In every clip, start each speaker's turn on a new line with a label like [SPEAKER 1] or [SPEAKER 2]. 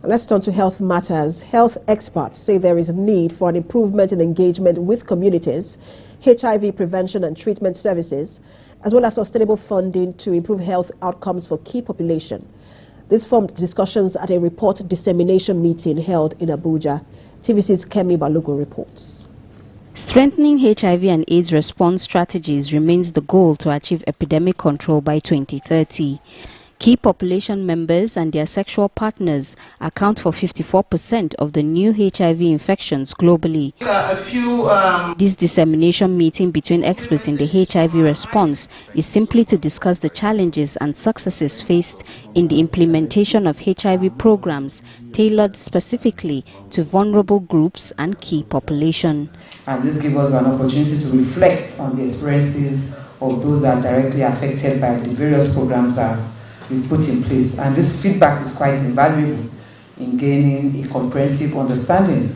[SPEAKER 1] Let's turn to health matters. Health experts say there is a need for an improvement in engagement with communities, HIV prevention and treatment services, as well as sustainable funding to improve health outcomes for key population. This formed discussions at a report dissemination meeting held in Abuja. TVC's Kemi Balogun reports.
[SPEAKER 2] Strengthening HIV and AIDS response strategies remains the goal to achieve epidemic control by 2030. Key population members and their sexual partners account for 54% of the new HIV infections globally. This dissemination meeting between experts in the HIV response is simply to discuss the challenges and successes faced in the implementation of HIV programs tailored specifically to vulnerable groups and key population.
[SPEAKER 3] And this gives us an opportunity to reflect on the experiences of those that are directly affected by the various programs that we've put in place. And this feedback is quite invaluable in gaining a comprehensive understanding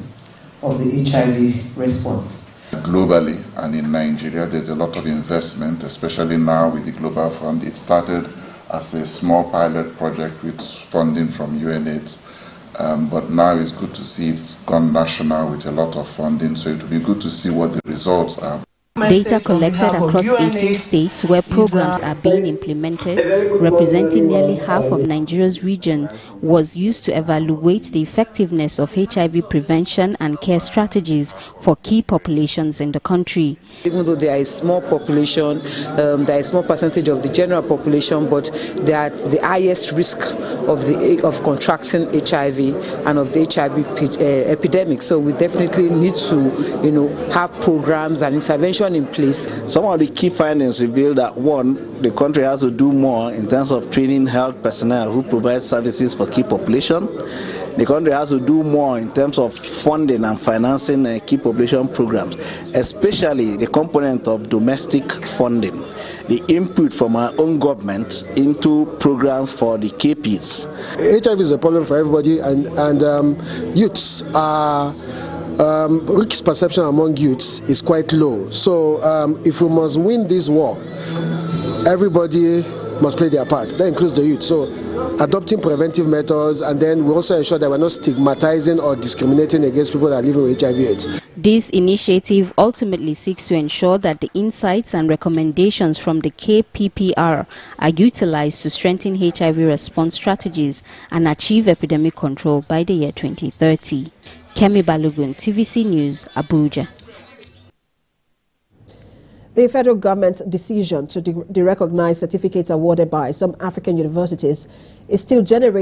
[SPEAKER 3] of the HIV response.
[SPEAKER 4] Globally and in Nigeria, there's a lot of investment, especially now with the Global Fund. It started as a small pilot project with funding from UNAIDS, but now it's good to see it's gone national with a lot of funding, so it will be good to see what the results are.
[SPEAKER 2] Data collected across 18 states where programs are being implemented, representing nearly half of Nigeria's region, was used to evaluate the effectiveness of HIV prevention and care strategies for key populations in the country.
[SPEAKER 3] Even though there is small population, there is a small percentage of the general population, but they are at the highest risk of contracting HIV and of the HIV epidemic. So we definitely need to, have programs and intervention in place.
[SPEAKER 5] Some of the key findings reveal that, one, the country has to do more in terms of training health personnel who provide services for key population. The country has to do more in terms of funding and financing key population programs, especially the component of domestic funding, the input from our own government into programs for the KPs.
[SPEAKER 6] HIV is a problem for everybody, and youths are risk perception among youths is quite low. So if we must win this war, everybody must play their part. That includes the youth. So adopting preventive methods, and then we also ensure that we're not stigmatizing or discriminating against people that are living with HIV/AIDS.
[SPEAKER 2] This initiative ultimately seeks to ensure that the insights and recommendations from the KPPR are utilized to strengthen HIV response strategies and achieve epidemic control by the year 2030. Kemi Balogun, TVC News, Abuja.
[SPEAKER 1] The federal government's decision to derecognize certificates awarded by some African universities is still generating